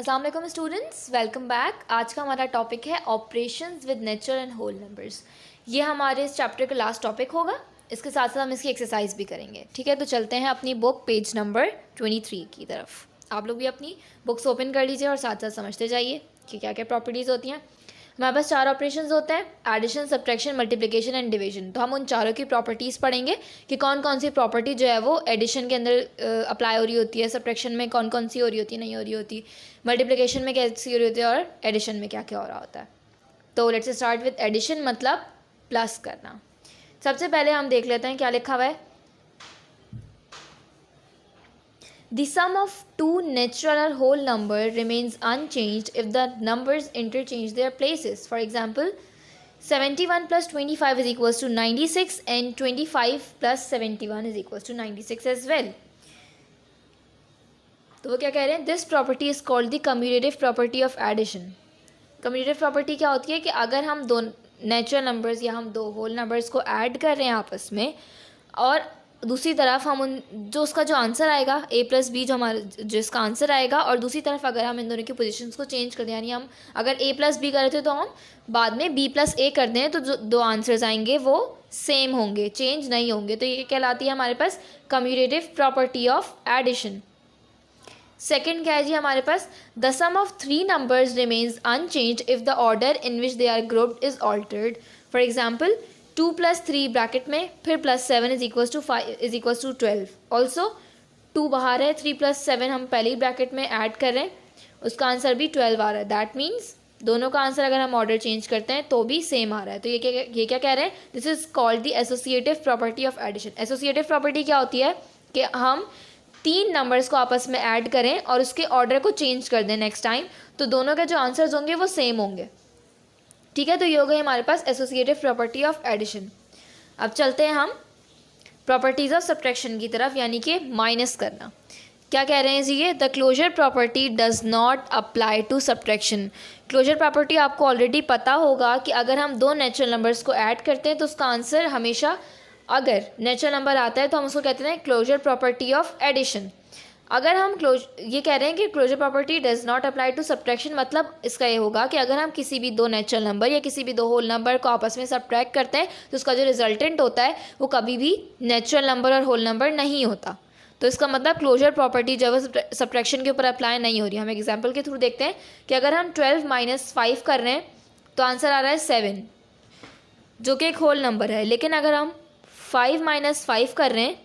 अस्सलाम वालेकुम students, welcome back. आज का हमारा टॉपिक है operations with natural and whole numbers. ये हमारे इस चैप्टर का लास्ट टॉपिक होगा। इसके साथ साथ हम इसकी एक्सरसाइज भी करेंगे। ठीक है, तो चलते हैं अपनी बुक पेज नंबर 23 की तरफ। आप लोग भी अपनी बुक्स ओपन कर लीजिए और साथ साथ समझते जाइए कि क्या क्या प्रॉपर्टीज़ होती हैं। हमारे पास 4 ऑपरेशंस होते हैं, addition, subtraction, multiplication and division. तो हम उन चारों की प्रॉपर्टीज़ पढ़ेंगे कि कौन कौन सी प्रॉपर्टी जो है वो एडिशन के अंदर अप्लाई हो रही होती है, सब्ट्रैक्शन में कौन कौन सी हो रही होती है, नहीं हो रही होती, मल्टीप्लिकेशन में कैसी हो रही होती है और एडिशन में क्या क्या हो रहा होता है। तो लेट्स स्टार्ट विद एडिशन, मतलब प्लस करना। सबसे पहले हम देख लेते हैं क्या लिखा हुआ है। The sum of two natural or whole number remains unchanged if the numbers interchange their places. For example, 71 plus 25 is equals to 96 and 25 plus 71 is equals to 96 as well. तो वो क्या कह रहे हैं, this property is called the commutative property of addition. Commutative property क्या होती है कि अगर हम दो नेचुरल नंबर्स या हम दो होल नंबर्स को ऐड कर रहे हैं आपस में, और दूसरी तरफ हम उन जो उसका जो आंसर आएगा a प्लस बी, जो हमारा जिसका आंसर आएगा, और दूसरी तरफ अगर हम इन दोनों की पोजीशंस को चेंज कर दें, यानी हम अगर a प्लस बी कर रहे थे तो हम बाद में b प्लस ए कर दें, तो जो दो आंसर्स आएंगे वो सेम होंगे, चेंज नहीं होंगे। तो ये कहलाती है हमारे पास commutative property of addition. Second क्या है जी हमारे पास, the sum of 3 numbers remains unchanged if the order in which they are grouped is altered. For example 2 + 3 bracket में, फिर +7 is equals to 5 is equals to 12। Also 2 बाहर है, 3 + 7 हम पहले ही ब्रैकेट में ऐड कर रहे हैं, उसका आंसर भी 12 आ रहा है। दैट मीन्स दोनों का आंसर अगर हम ऑर्डर चेंज करते हैं तो भी सेम आ रहा है। तो ये क्या कह रहे हैं, this is called the associative property of addition. Associative property क्या होती है कि हम 3 नंबर्स को आपस में ऐड करें और उसके ऑर्डर को चेंज कर दें नेक्स्ट टाइम, तो दोनों के जो आंसर्स होंगे वो सेम होंगे। ठीक है, तो ये हो गई हमारे पास एसोसिएटिव प्रॉपर्टी ऑफ एडिशन। अब चलते हैं हम प्रॉपर्टीज़ ऑफ सब्ट्रैक्शन की तरफ, यानी कि माइनस करना। क्या कह रहे हैं जी ये, the closure property does not apply to subtraction. Closure property आपको ऑलरेडी पता होगा कि अगर हम दो नेचुरल नंबर्स को ऐड करते हैं तो उसका आंसर हमेशा, अगर नेचुरल नंबर आता है तो हम उसको कहते हैं क्लोजर प्रॉपर्टी ऑफ एडिशन। अगर हम ये कह रहे हैं कि closure property does not apply to subtraction, मतलब इसका ये होगा कि अगर हम किसी भी दो नेचुरल नंबर या किसी भी दो होल नंबर को आपस में सब्ट्रैक्ट करते हैं तो उसका जो रिजल्टेंट होता है वो कभी भी नेचुरल नंबर और होल नंबर नहीं होता। तो इसका मतलब क्लोजर प्रॉपर्टी जब सब्ट्रैक्शन के ऊपर अप्लाई नहीं हो रही। हम एग्जाम्पल के थ्रू देखते हैं कि अगर हम 12 - 5 कर रहे हैं तो आंसर आ रहा है 7, जो कि एक होल नंबर है। लेकिन अगर हम 5 - 5 कर रहे हैं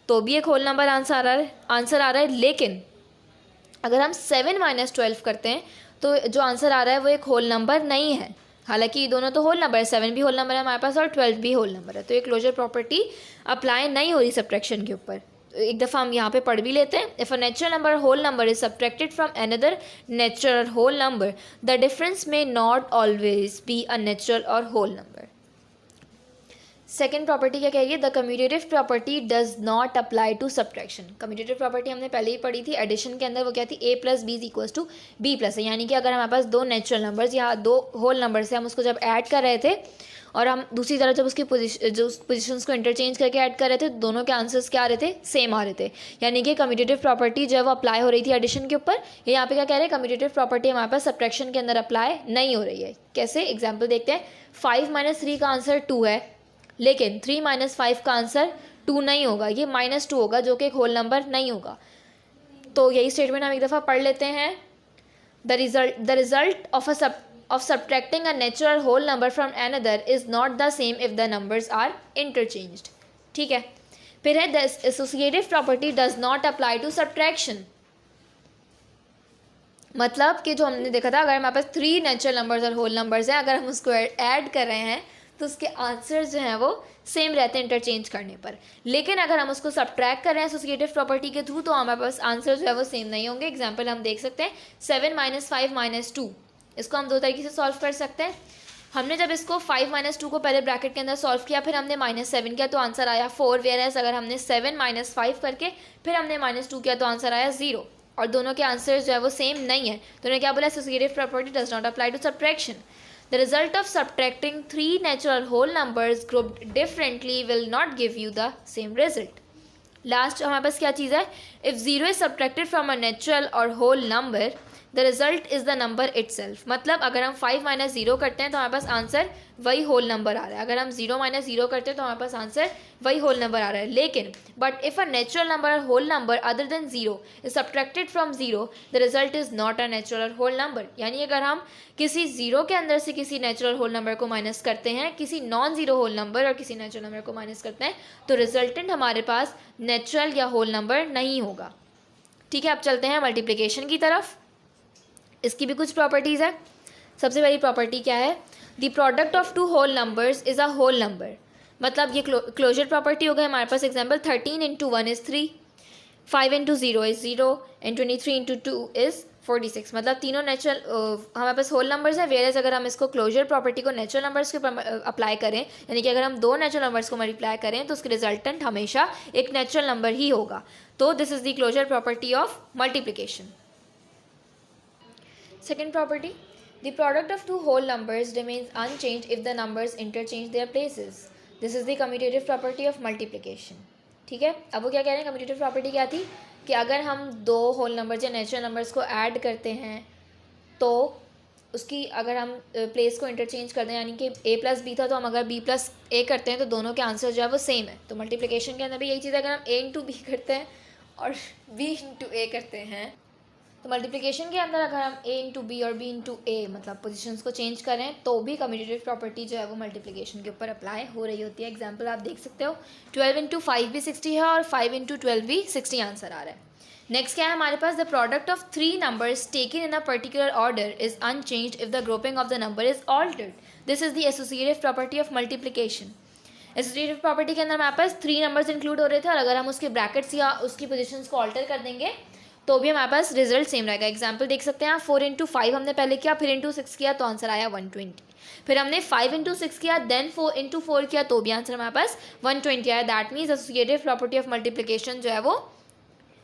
तो भी एक होल नंबर आंसर आ रहा है। लेकिन अगर हम 7 - 12 करते हैं तो जो आंसर आ रहा है वो एक होल नंबर नहीं है। हालांकि ये दोनों तो होल नंबर है, 7 भी होल नंबर है हमारे पास और 12 भी होल नंबर है। तो ये क्लोजर प्रॉपर्टी अप्लाई नहीं हो रही सब्ट्रैक्शन के ऊपर। एक दफ़ा हम यहाँ पे पढ़ भी लेते हैं। If a natural number whole number is subtracted from another natural whole number, the difference में not always be a natural और होल नंबर। सेकेंड प्रॉपर्टी क्या कहेगी, the commutative property does not apply to subtraction. Commutative property हमने पहले ही पढ़ी थी addition के अंदर, वो क्या थी, a + b is equals to b + है। यानी कि अगर हमारे पास दो नेचुरल नंबर्स या दो होल नंबर से हम उसको जब ऐड कर रहे थे और हम दूसरी तरफ जब उसकी पोजीशंस को इंटरचेंज करके ऐड कर रहे थे, दोनों के आंसर्स क्या आ रहे थे, सेम आ रहे थे। यानी कि कम्यूटेटिव प्रॉपर्टी जब वो अप्लाई हो रही थी एडिशन के ऊपर, यहाँ पे क्या कह रहे हैं, कम्यूटेटिव प्रॉपर्टी हमारे पास सब्ट्रैक्शन के अंदर अप्लाई नहीं हो रही है। कैसे, एग्जाम्पल देखते हैं। 5 - 3 का आंसर 2 है, लेकिन 3 - 5 का आंसर 2 नहीं होगा, ये -2 होगा, जो कि एक होल नंबर नहीं होगा। तो यही स्टेटमेंट हम एक दफ़ा पढ़ लेते हैं। The result of subtracting a natural whole number from another is not the same if the numbers are interchanged. ठीक है, फिर है the associative property does not apply to subtraction. मतलब कि जो हमने देखा था, अगर हमारे पास 3 नेचुरल नंबर्स और होल नंबर्स हैं, अगर हम उसको ऐड कर रहे हैं तो उसके आंसर्स जो हैं वो सेम रहते हैं इंटरचेंज करने पर। लेकिन अगर हम उसको सब्ट्रैक्ट कर रहे हैं एसोसिएटिव प्रॉपर्टी के थ्रू तो हमारे पास आंसर जो है वो सेम नहीं होंगे। एग्जांपल हम देख सकते हैं, 7 - 5 - 2, इसको हम दो तरीके से सॉल्व कर सकते हैं। हमने जब इसको 5 - 2 को पहले ब्रैकेट के अंदर सॉल्व किया, फिर हमने -7 किया तो आंसर आया 4, वेयरएज अगर हमने 7 - 5 करके फिर हमने -2 किया तो आंसर आया 0, और दोनों के आंसर जो है वो सेम नहीं है। तो उन्होंने क्या बोला, associative property does not apply to subtraction. The result of subtracting 3 natural whole numbers grouped differently will not give you the same result. Last हमारे पास क्या चीज़ है, if 0 is subtracted from a natural or whole number the result is the number itself. मतलब अगर हम 5 minus 0 करते हैं तो हमारे पास आंसर वही होल नंबर आ रहा है। अगर हम 0 माइनस 0 करते हैं तो हमारे पास आंसर वही होल नंबर आ रहा है। लेकिन but if a natural number और whole number other than 0 is subtracted from 0 the result is not a natural whole number. यानी अगर हम किसी ज़ीरो के अंदर से किसी नेचुरल होल नंबर को माइनस करते हैं, किसी नॉन ज़ीरो होल नंबर और किसी नेचुरल नंबर को माइनस करते हैं, तो रिजल्टेंट हमारे पास नेचुरल या होल नंबर नहीं होगा। ठीक है, अब चलते हैं मल्टीप्लिकेशन की तरफ। इसकी भी कुछ प्रॉपर्टीज़ है। सबसे पहली प्रॉपर्टी क्या है? The product of two whole numbers is a whole number. मतलब ये क्लोजर प्रॉपर्टी हो गई हमारे पास। Example 13 into 1 is 3, 5 into 0 is 0 and 23 into 2 is 46। मतलब तीनों नेचुरल हमारे पास होल नंबर्स हैं। वेयरएज अगर हम इसको क्लोजर प्रॉपर्टी को नेचुरल नंबर्स के ऊपर अप्लाई करें, यानी कि अगर हम दो नेचुरल नंबर्स को मल्टीप्लाई करें तो उसके रिजल्टेंट हमेशा एक नेचुरल नंबर ही होगा। तो this is the closure property of multiplication. Second property, the product of two whole numbers remains unchanged if the numbers interchange their places. This is the commutative property of multiplication. ठीक है, अब वो क्या कह रहे हैं? commutative property क्या थी कि अगर हम दो होल नंबर्स या नेचुरल नंबर्स को ऐड करते हैं तो उसकी अगर हम प्लेस को इंटरचेंज कर दें, यानी कि a प्लस बी था तो हम अगर b प्लस a करते हैं तो दोनों के आंसर जो है वो सेम है। तो मल्टीप्लिकेशन के अंदर भी यही चीज़ है। अगर हम a इंटू बी करते हैं और b इंटू a करते हैं तो मल्टीप्लिकेशन के अंदर अगर हम a इंटू बी और b इंटू a मतलब पोजिशंस को चेंज करें तो भी कम्यूटेटिव प्रॉपर्टी जो है वो मल्टीप्लिकेशन के ऊपर अप्लाई हो रही होती है। एग्जांपल आप देख सकते हो, 12 इंटू 5 भी 60 है और 5 इंटू 12 भी 60 आंसर आ रहा है। नेक्स्ट क्या है हमारे पास? The product of three numbers taken in a particular order is unchanged if the grouping of the number is altered. This is the associative property of multiplication. Associative property के अंदर हमारे पास three numbers include हो रहे थे और अगर हम उसके ब्रैकेट्स या उसकी पोजिशंस को ऑल्टर कर देंगे तो भी हमारे पास रिजल्ट सेम रहेगा। एग्जाम्पल देख सकते हैं आप, 4 इंटू 5 हमने पहले किया, फिर इंटू 6 किया तो आंसर आया 120। फिर हमने 5 इंटू 6 किया, देन 4 इंटू 4 किया तो भी आंसर हमारे पास 120 आया। That means associative property of multiplication जो है वो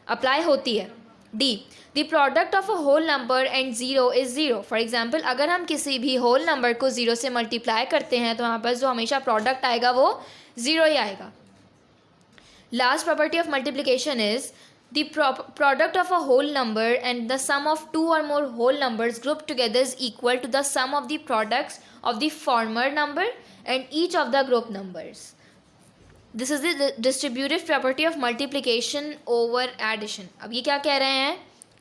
अप्लाई होती है। D, the product of a whole number and zero is zero. For example अगर हम किसी भी होल नंबर को जीरो से मल्टीप्लाई करते हैं तो हमारे पास जो हमेशा प्रोडक्ट आएगा वो जीरो ही आएगा। Last property of multiplication is the product of a whole number and the sum of two or more whole numbers grouped together is equal to the sum of the products of the former number and each of the group numbers. This is the distributive property of multiplication over addition. अब ये क्या कह रहे हैं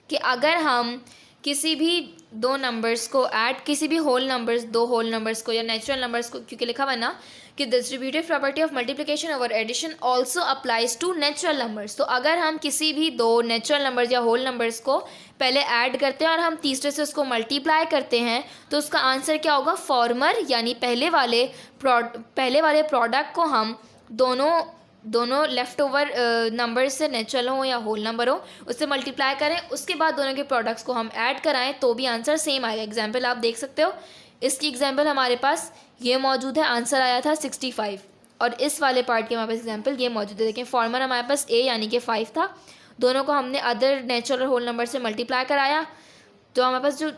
कि अगर हम किसी भी दो नंबर्स को ऐड, किसी भी होल नंबर्स, दो होल नंबर्स को या नेचुरल नंबर्स को, क्योंकि लिखा हुआ ना कि distributive property of multiplication over addition also applies to natural numbers. तो अगर हम किसी भी दो नेचुरल नंबर्स या होल नंबर्स को पहले ऐड करते हैं और हम तीसरे से उसको मल्टीप्लाई करते हैं तो उसका आंसर क्या होगा? फॉर्मर, यानी पहले वाले प्रोडक्ट को हम दोनों लेफ्ट ओवर नंबर से, नेचुरल हो या होल नंबर हो, उससे मल्टीप्लाई करें, उसके बाद दोनों के प्रोडक्ट्स को हम ऐड कराएं तो भी आंसर सेम आएगा। एग्जाम्पल आप देख सकते हो, इसकी एग्जाम्पल हमारे पास ये मौजूद है, आंसर आया था 65 और इस वाले पार्ट के हमारे पास एग्जाम्पल ये मौजूद है। देखें, फॉर्मर हमारे पास a यानी कि 5 था, दोनों को हमने अदर नेचुरल और होल नंबर से मल्टीप्लाई कराया तो हमारे पास जो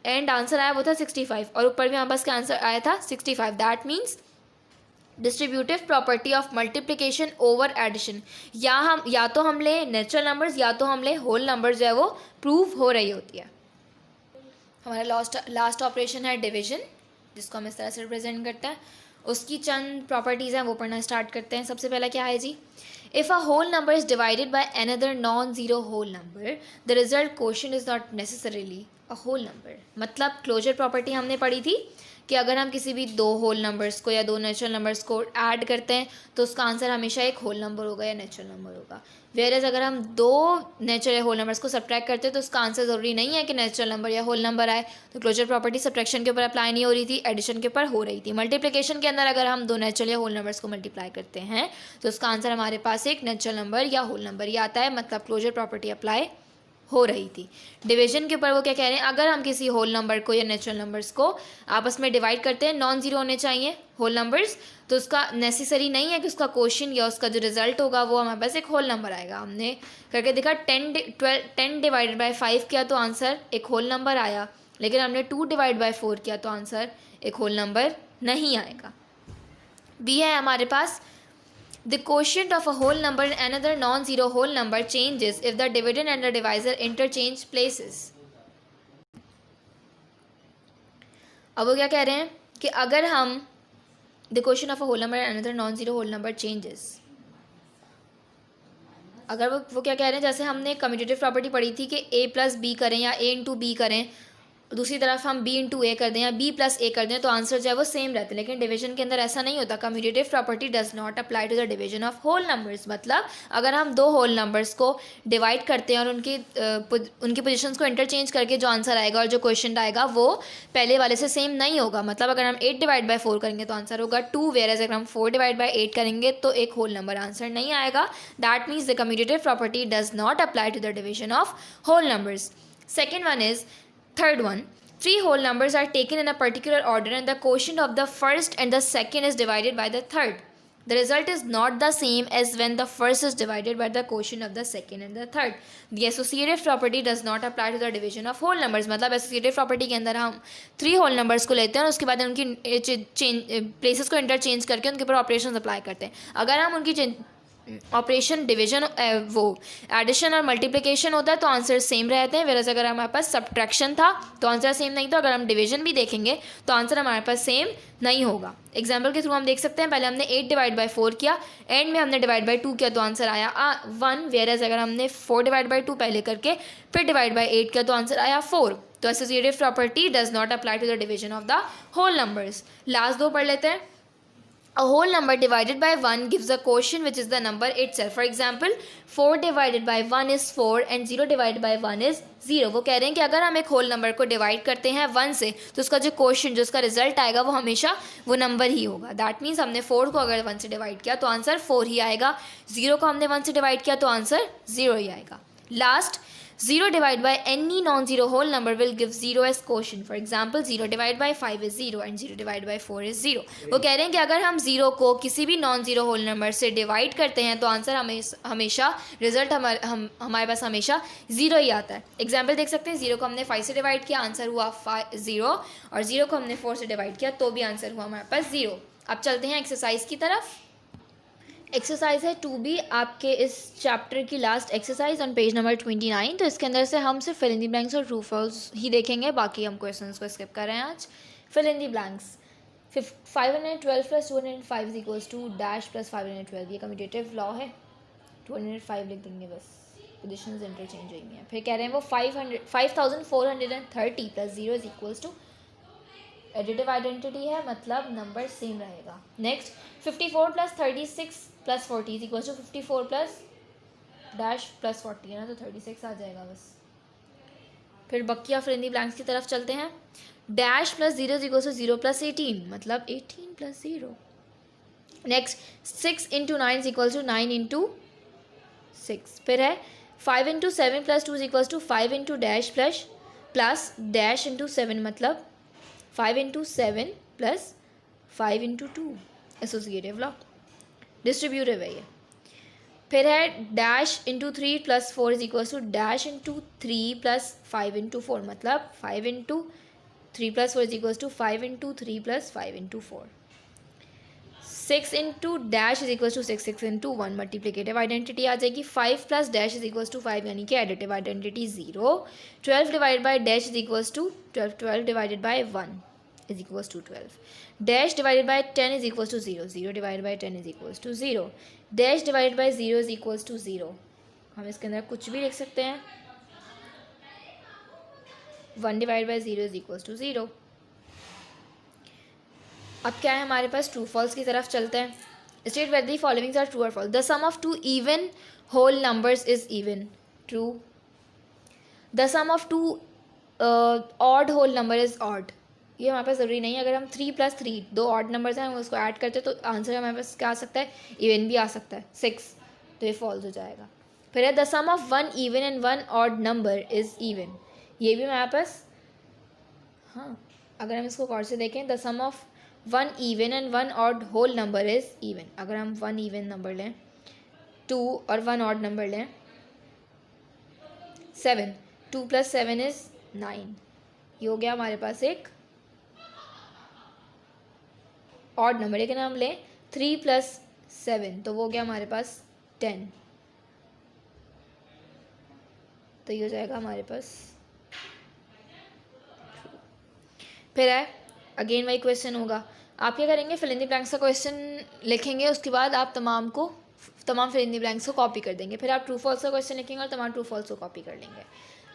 एंड आंसर आया वो था 65 और ऊपर भी हमारे पास क्या आंसर आया था 65। That means distributive property of multiplication over addition, या तो हम ले नेचुरल नंबर्स या तो हम ले होल नंबर्स, जो है वो प्रूव हो रही होती है। हमारा लास्ट ऑपरेशन है डिवीजन, जिसको हम इस तरह से रिप्रेजेंट करते हैं। उसकी चंद प्रॉपर्टीज़ हैं वो पढ़ना स्टार्ट करते हैं। सबसे पहला क्या है जी? If a whole number is divided by another non zero whole number the result quotient is not necessarily a whole number. मतलब क्लोजर प्रॉपर्टी हमने पढ़ी थी कि अगर हम किसी भी दो होल नंबर्स को या दो नेचुरल नंबर्स को ऐड करते हैं तो उसका आंसर हमेशा एक होल नंबर होगा या नेचुरल नंबर होगा। वेयरएज अगर हम दो नेचुरल या होल नंबर्स को सब्ट्रैक्ट करते हैं तो उसका आंसर ज़रूरी नहीं है कि नेचुरल नंबर या होल नंबर आए। तो क्लोजर प्रॉपर्टी सब्ट्रैक्शन के ऊपर अप्लाई नहीं हो रही थी, एडिशन के ऊपर हो रही थी। मल्टीप्लिकेशन के अंदर अगर हम दो नेचुरल या होल नंबर्स को मल्टीप्लाई करते हैं तो उसका आंसर हमारे पास एक नेचुरल नंबर या होल नंबर ही आता है। मतलब क्लोजर प्रॉपर्टी अप्लाई हो रही थी। डिवीजन के ऊपर वो क्या कह रहे हैं? अगर हम किसी होल नंबर को या नेचुरल नंबर्स को आपस में डिवाइड करते हैं, नॉन जीरो होने चाहिए होल नंबर्स, तो उसका नेसेसरी नहीं है कि उसका क्वोशिएंट या उसका जो रिजल्ट होगा वो हमारे पास एक होल नंबर आएगा। हमने करके देखा, 10 डिवाइडेड बाई 5 किया तो आंसर एक होल नंबर आया, लेकिन हमने 2 डिवाइड बाई 4 किया तो आंसर एक होल नंबर नहीं आएगा। बी है हमारे पास, the quotient of a whole number and another non-zero whole number changes if the dividend and the divisor interchange places. अब वो क्या कह रहे हैं कि अगर हम the question of a whole number and another non zero whole number changes, अगर वो क्या कह रहे हैं, जैसे हमने कम्यूटेटिव प्रॉपर्टी पढ़ी थी कि a प्लस बी करें या a इंटू बी करें, दूसरी तरफ हम b इंटू ए कर दें या b प्लस ए कर दें तो आंसर जो है वो सेम रहते हैं, लेकिन डिवीजन के अंदर ऐसा नहीं होता। Commutative property does not apply to the division of whole numbers. मतलब अगर हम दो होल नंबर्स को डिवाइड करते हैं और उनकी पोजीशंस को इंटरचेंज करके जो आंसर आएगा और जो क्वेश्चन आएगा वो पहले वाले से सेम नहीं होगा। मतलब अगर हम 8 डिवाइड बाई 4 करेंगे तो आंसर होगा 2, वेयर अगर हम 4 डिवाइड बाई 8 करेंगे तो एक होल नंबर आंसर नहीं आएगा। That means the commutative property does not apply to the division of whole numbers. Second one is third one, three whole numbers are taken in a particular order and the quotient of the first and the second is divided by the third. The result is not the same as when the first is divided by the quotient of the second and the third. The associative property does not apply to the division of whole numbers. मतलब associative property के अंदर हम 3 whole numbers को लेते हैं और उसके बाद उनकी प्लेसेस को इंटरचेंज करके उनके ऊपर ऑपरेशन अप्लाई करते हैं। अगर हम उनकी ऑपरेशन डिवीजन वो एडिशन और मल्टीप्लिकेशन होता है तो आंसर सेम रहते हैं, वेरस अगर हमारे पास सब्ट्रैक्शन था तो आंसर सेम नहीं था। अगर हम डिवीजन भी देखेंगे तो आंसर हमारे पास सेम नहीं होगा। एग्जाम्पल के थ्रू हम देख सकते हैं, पहले हमने 8 डिवाइड बाई 4 किया, एंड में हमने डिवाइड बाई 2 किया तो आंसर आया 1, वेरस अगर हमने 4 डिवाइड बाई 2 पहले करके फिर डिवाइड बाई 8 किया तो आंसर आया 4। तो associative property does not apply to the division of the whole numbers. Last दो पढ़ लेते हैं। A whole number divided by 1 gives a quotient which is the number itself. For example, 4 divided by 1 is 4 and 0 divided by 1 is 0. वो कह रहे हैं कि अगर हम एक होल नंबर को डिवाइड करते हैं 1 से तो उसका जो क्वेश्चन जो उसका रिजल्ट आएगा वो हमेशा वो नंबर ही होगा। दैट मीन्स हमने 4 को अगर 1 से डिवाइड किया तो आंसर 4 ही आएगा, 0 को हमने 1 से डिवाइड किया तो आंसर 0 ही आएगा। Last, 0 divided by any non-zero whole number will give 0 as quotient. For example, 0 divided by 5 is 0 and 0 divided by 4 is 0. वो कह रहे हैं कि अगर हम 0 को किसी भी नॉन ज़ीरो होल नंबर से डिवाइड करते हैं तो आंसर हमेशा रिजल्ट हमारे पास हमेशा 0 ही आता है। एग्जाम्पल देख सकते हैं, 0 को हमने 5 से डिवाइड किया, आंसर हुआ 0, और 0 को हमने 4 से डिवाइड किया तो भी आंसर हुआ हमारे पास 0। अब चलते हैं एक्सरसाइज की तरफ। एक्सरसाइज है 2B, आपके इस चैप्टर की last exercise on page number 29। तो इसके अंदर से हम सिर्फ फिल इन दी ब्लैंक्स और ट्रू फॉल्स ही देखेंगे, बाकी हम क्वेश्चंस को स्किप कर रहे हैं आज। Fill in the blanks, 512 plus 205 is equals to dash plus 512। ये कम्यूटेटिव लॉ है, 205 लिख देंगे बस, पोजिशंस इंटरचेंज होंगी हैं। फिर कह रहे हैं वो 5430 plus 0 is equals to additive identity है, मतलब नंबर सेम रहेगा। Next, 54 plus 36 plus 40 is equal to 54 plus dash plus 40 है ना, तो 36 आ जाएगा बस। फिर बकिया फिल इन दी ब्लैंक्स की तरफ चलते हैं। Dash plus 0 is equal to 0 plus 18, मतलब 18 plus 0। Next, 6 into 9 is equal to 9 into 6। फिर है 5 into 7 plus 2 is equal to 5 into dash plus dash into 7, मतलब 5 into 7 plus 5 into 2। Associative law, distributive है ये। फिर है dash into 3 plus 4 is equal to dash into 3 plus 5 into 4, मतलब 5 into 3 plus 4 is equal to 5 into 3 plus 5 into 4। 6 into dash is equal to 6 into 1, multiplicative identity आ जाएगी। 5 plus dash is equal to 5, यानी कि additive identity 0। 12 divide by dash is equal to 12 divided by 1 is equal to 12। Dash divided by 10 is equal to 0, 0 divide by 10 is equal to 0। Dash divided by 0 is equal to 0। हम इसके अंदर कुछ भी लिख सकते हैं। 1 divide by 0 is equal to 0। अब क्या है हमारे पास, ट्रू फॉल्स की तरफ चलते हैं। State whether the followings are true और false. The sum of 2 even whole numbers is even, true. The sum of 2 odd whole number is odd, ये हमारे पास ज़रूरी नहीं है। अगर हम 3 प्लस 3 दो ऑड नंबर्स हैं, हम उसको ऐड करते हैं तो आंसर हमारे पास क्या आ सकता है, इवन भी आ सकता है, 6, तो ये फॉल्स हो जाएगा। फिर है the sum of 1 even and 1 odd number is even, ये भी हमारे पास, हाँ अगर हम इसको गौर से देखें, the sum of 1 even and 1 odd whole number is even. अगर हम 1 इवन नंबर लें, 2 और 1 ऑड नंबर लें, 7, 2 प्लस 7 इज़ 9, ये हो गया हमारे पास एक ऑड नंबर। लेकिन हम लें 3 प्लस 7 तो वो हो गया हमारे पास 10, तो ये हो जाएगा हमारे पास। फिर है अगेन वही क्वेश्चन होगा। आप क्या करेंगे, फिल इन द ब्लैंक्स का क्वेश्चन लिखेंगे, उसके बाद आप तमाम फिल इन द ब्लैंक्स को कॉपी कर देंगे, फिर आप ट्रू फॉल्स का क्वेश्चन लिखेंगे और तमाम ट्रू फॉल्स को कॉपी कर लेंगे।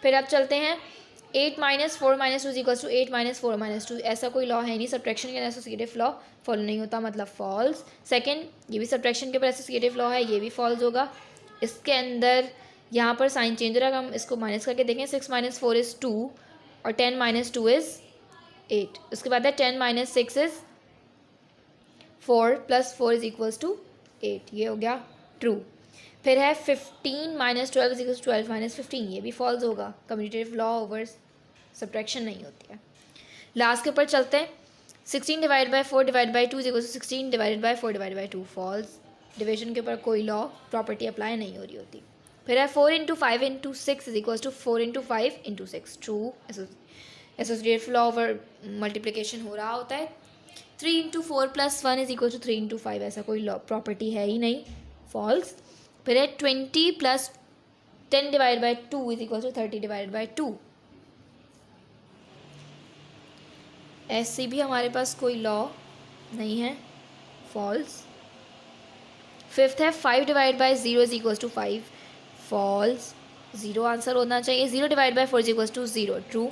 फिर आप चलते हैं 8 - 4 - 2 = 8 - 4 - 2। ऐसा कोई लॉ है नहीं, सब्ट्रैक्शन के एसोसिएटिव लॉ फॉलो नहीं होता, मतलब फॉल्स। सेकंड, ये भी सब्ट्रैक्शन के ऊपर एसोसिएटिव लॉ है, ये भी फॉल्स होगा। इसके अंदर यहाँ पर साइन चेंज रहा, हम इसको माइनस करके देखें। 6 - 4 = 2 और 10 - 2 = 8। उसके बाद है 10 - 6 = 4 + 4 = 8। ये हो गया ट्रू। फिर है 15 - 12 = 12 - 15। ये भी फॉल्स होगा, कम्यूटेटिव लॉ ओवर सब्ट्रैक्शन नहीं होती है। लास्ट के ऊपर चलते हैं। 16 / 4 / 2 = 16 / 4 / 2। फॉल्स। डिवीजन के ऊपर कोई लॉ प्रॉपर्टी अप्लाई नहीं हो रही होती। फिर है 4 × 5 × 6 = 4 × 5 × 6। True. Associative law over multiplication हो रहा होता है। 3 × 4 + 1 = 3 × 5। ऐसा कोई लॉ प्रॉपर्टी है ही नहीं, फॉल्स। फिर है 20 + 10 / 2 = 30 / 2। ऐसे भी हमारे पास कोई लॉ नहीं है, फॉल्स। फिफ्थ है 5 / 0 = 5। फॉल्स। 0 आंसर होना चाहिए। 0 / 4 = 0। ट्रू।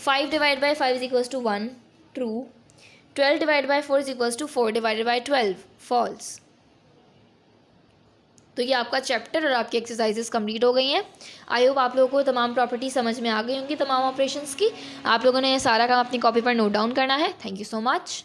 5 / 5 = 1। ट्रू। 12 / 4 = 4 / 12। फॉल्स। तो ये आपका चैप्टर और आपकी एक्सरसाइजेस कंप्लीट हो गई हैं। आई होप आप लोगों को तमाम प्रॉपर्टी समझ में आ गई होंगी, तमाम ऑपरेशंस की। आप लोगों ने ये सारा काम अपनी कॉपी पर नोट डाउन करना है। Thank you so much.